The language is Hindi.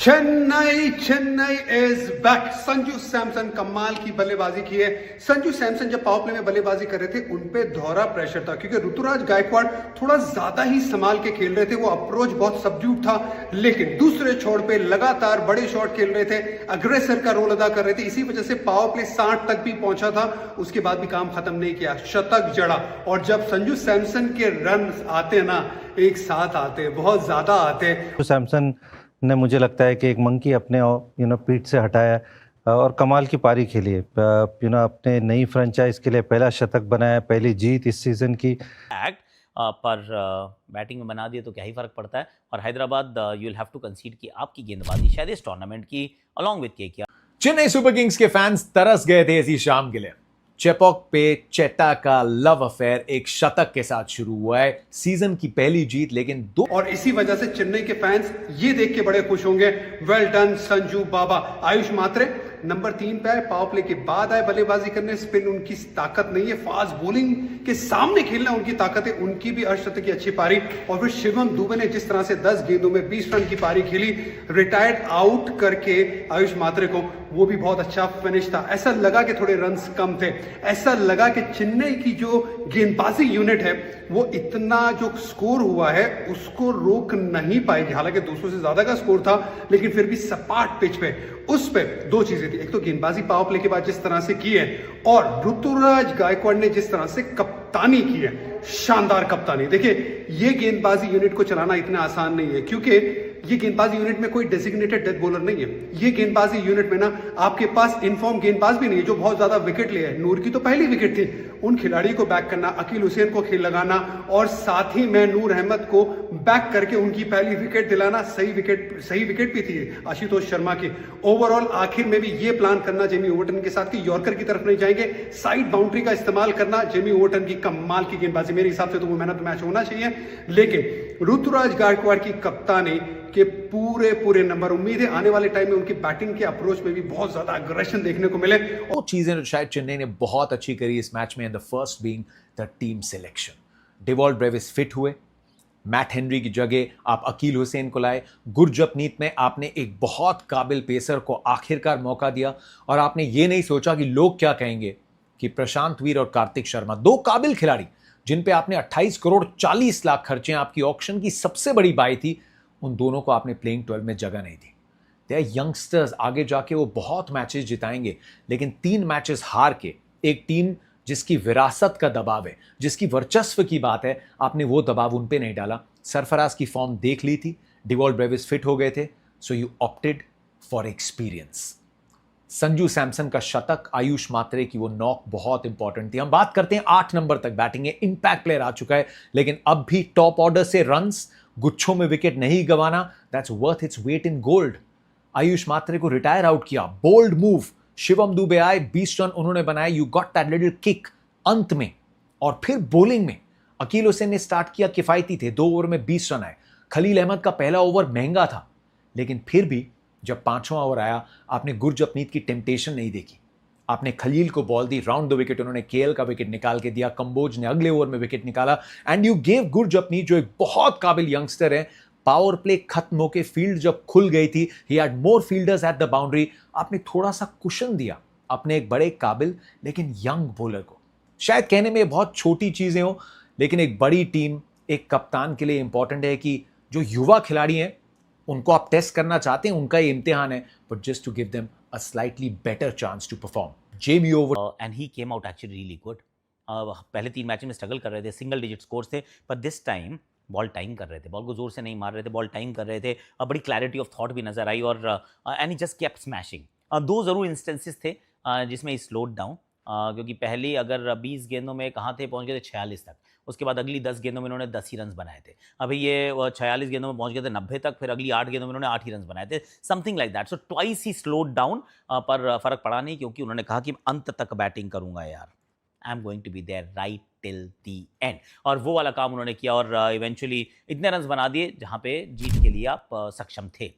Chennai Chennai is back. संजू सैमसन कमाल की बल्लेबाजी की है। संजू सैमसन जब पावर प्ले में बल्लेबाजी कर रहे थे उन पे दोहरा प्रेशर था क्योंकि ऋतुराज गायकवाड़ थोड़ा ज्यादा ही संभाल के खेल रहे थे। वो अप्रोच बहुत सबड्यूड था, लेकिन दूसरे छोर पे लगातार बड़े शॉट खेल रहे थे, अग्रेसर का रोल अदा कर रहे थे। इसी वजह से पावर प्ले 60 तक भी पहुंचा था। उसके बाद भी काम खत्म नहीं किया, शतक जड़ा। और जब संजू सैमसन के रन आते हैं ना, एक साथ आते हैं, बहुत ज्यादा आते हैं। सैमसन ने मुझे लगता है कि एक मंकी अपने पीठ से हटाया और कमाल की पारी खेली है। अपने नई फ्रेंचाइज के लिए पहला शतक बनाया, पहली जीत इस सीजन की। पर बैटिंग में बना दिए तो क्या ही फर्क पड़ता है। और Hyderabad you will have to consider कि आपकी गेंदबाजी शायद इस टूर्नामेंट की along with KKR. Chennai super kings के फैंस तरस गए थे इसी शाम के लिए। चेपॉक पे चेटा का लव अफेयर एक शतक के साथ शुरू हुआ है। सीजन की पहली जीत, लेकिन दो। और इसी वजह से चेन्नई के फैंस ये देख के बड़े खुश होंगे। वेल डन संजू बाबा। आयुष मात्रे नंबर 3 पे आए, पावर प्ले के बाद आए बल्लेबाजी करने। स्पिन उनकी ताकत नहीं है, फास्ट बॉलिंग के सामने खेलना उनकी ताकत है। उनकी भी अर्धशतक की अच्छी पारी। और फिर शिवम दुबे ने जिस तरह से 10 गेंदों में 20 रन की पारी खेली, रिटायर्ड आउट करके आयुष मात्रे को, वो भी बहुत अच्छा फिनिश था। ऐसा लगा कि थोड़े रन्स कम थे। ऐसा लगा कि चेन्नई की जो गेंदबाजी यूनिट है वो इतना जो स्कोर हुआ है उसको रोक नहीं पाएगी। हालांकि 200 से ज्यादा का स्कोर था, लेकिन फिर भी सपाट पिच पे उस पे दो चीजें थी। एक तो गेंदबाजी पावर प्ले के बाद जिस तरह से की है, और ऋतुराज गायकवाड़ ने जिस तरह से कप्तानी की है, शानदार कप्तानी। देखिए, ये गेंदबाजी यूनिट को चलाना इतना आसान नहीं है क्योंकि ये गेंदबाजी यूनिट में कोई डेजिग्नेटेड डेथ बॉलर नहीं है। ये गेंदबाजी यूनिट में ना आपके पास इनफॉर्म गेंदबाज भी नहीं है जो बहुत ज्यादा विकेट ले है। नूर की तो पहली विकेट थी। उन खिलाड़ी को बैक करना, अकील हुसैन को खेल लगाना, और साथ ही में नूर अहमद को बैक करके उनकी पहली विकेट दिलाना। सही विकेट भी थी आशुतोष शर्मा की। ओवरऑल आखिर में भी ये प्लान करना जेमी ओवरटन के साथ कि यॉर्कर की तरफ नहीं जाएंगे, साइड बाउंड्री का इस्तेमाल करना। जेमी ओवरटन की कमाल की गेंदबाजी, मेरे हिसाब से तो वो मैन ऑफ द मैच होना चाहिए। लेकिन ऋतुराज गायकवाड़ की कप्तानी के पूरे नंबर। उम्मीद है आने वाले टाइम में उनकी बैटिंग के अप्रोच में भी बहुत ज्यादा अग्रेशन देखने को मिले। वो चीजें जो शायद चेन्नई ने बहुत अच्छी करी इस मैच में, the first being the team selection. Dewald Brevis fit हुए, मैट हेनरी की जगह आप अकील हुसैन को लाए। गुरजपनीत में आपने एक बहुत काबिल पेसर को आखिरकार मौका दिया, और आपने ये नहीं सोचा कि लोग क्या कहेंगे कि प्रशांत वीर और कार्तिक शर्मा, दो काबिल खिलाड़ी जिन पे आपने 28 करोड़ 40 लाख खर्चे, आपकी ऑक्शन की सबसे बड़ी बाई थी, उन दोनों को आपने प्लेइंग 12 में जगह नहीं दी। दे आर यंगस्टर्स, आगे जाके वो बहुत मैचेस जिताएंगे, लेकिन 3 मैचेस हार के एक टीम जिसकी विरासत का दबाव है, जिसकी वर्चस्व की बात है, आपने वो दबाव उन पे नहीं डाला। सरफराज की फॉर्म देख ली थी, डिवॉल्ट ब्रेविस फिट हो गए थे, so you opted for experience. Sanju Samson का शतक, आयुष मात्रे की वो नॉक बहुत इंपॉर्टेंट थी। हम बात करते हैं 8 नंबर तक बैटिंग है, इंपैक्ट प्लेयर आ चुका है, लेकिन अब भी टॉप ऑर्डर से रन्स, गुच्छों में विकेट नहीं गंवाना, that's worth its weight in gold. Ayush Mhatre को रिटायर आउट किया, बोल्ड मूव। शिवम दुबे आए, 20 रन उन्होंने बनाए, you got that little kick अंत में। और फिर बॉलिंग में अकील हुसैन ने स्टार्ट किया, किफायती थे, 2 ओवर में 20 रन आए। खलील अहमद का पहला ओवर महंगा था, लेकिन फिर भी जब 5वां ओवर आया, आपने गुरजपनीत की टेम्पटेशन नहीं देखी। आपने खलील को ball the, round the wicket उन्होंने केएल का विकेट निकाल के दिया, कंबोज ने अगले ओवर में विकेट निकाला, एंड यू गेव गुरजपनीत, जो एक बहुत काबिल यंगस्टर है। पावर प्ले खत्म होकर फील्ड जब खुल गई थी, he had more fielders at the boundary, आपने थोड़ा सा कुशन दिया अपने एक बड़े काबिल लेकिन यंग बॉलर को। शायद कहने में बहुत छोटी चीजें हो, लेकिन एक बड़ी टीम, एक कप्तान के लिए इंपॉर्टेंट है कि जो युवा खिलाड़ी हैं उनको आप टेस्ट करना चाहते हैं, उनका ये इम्तिहान है, but just to give them a slightly better chance to perform. Jamie ओवर एंड he came out actually really good. पहले 3 मैच में स्ट्रगल कर रहे थे, सिंगल डिजिट स्कोर थे, पर दिस टाइम बॉल टाइम कर रहे थे, बॉल को जोर से नहीं मार रहे थे, बॉल टाइम कर रहे थे। बड़ी क्लैरिटी ऑफ थॉट भी नजर आई, और and he just kept smashing. 2 जरूर इंस्टेंसेस थे जिसमें ही स्लोड डाउन, क्योंकि पहले अगर 20 गेंदों में कहाँ थे, पहुंच गए थे 46 तक। उसके बाद अगली 10 गेंदों में इन्होंने 10 ही रन बनाए थे। अभी ये 46 गेंदों में पहुंच गए थे 90 तक, फिर अगली 8 गेंदों में इन्होंने 8 ही रन बनाए थे, something like that. So twice he slowed down, पर फर्क पड़ा नहीं, क्योंकि उन्होंने कहा कि अंत तक बैटिंग करूंगा यार, I am going to be there right till the end. और वो वाला काम उन्होंने किया, और इवेंचुअली इतने रन बना दिए जहां पे जीत के लिए आप सक्षम थे।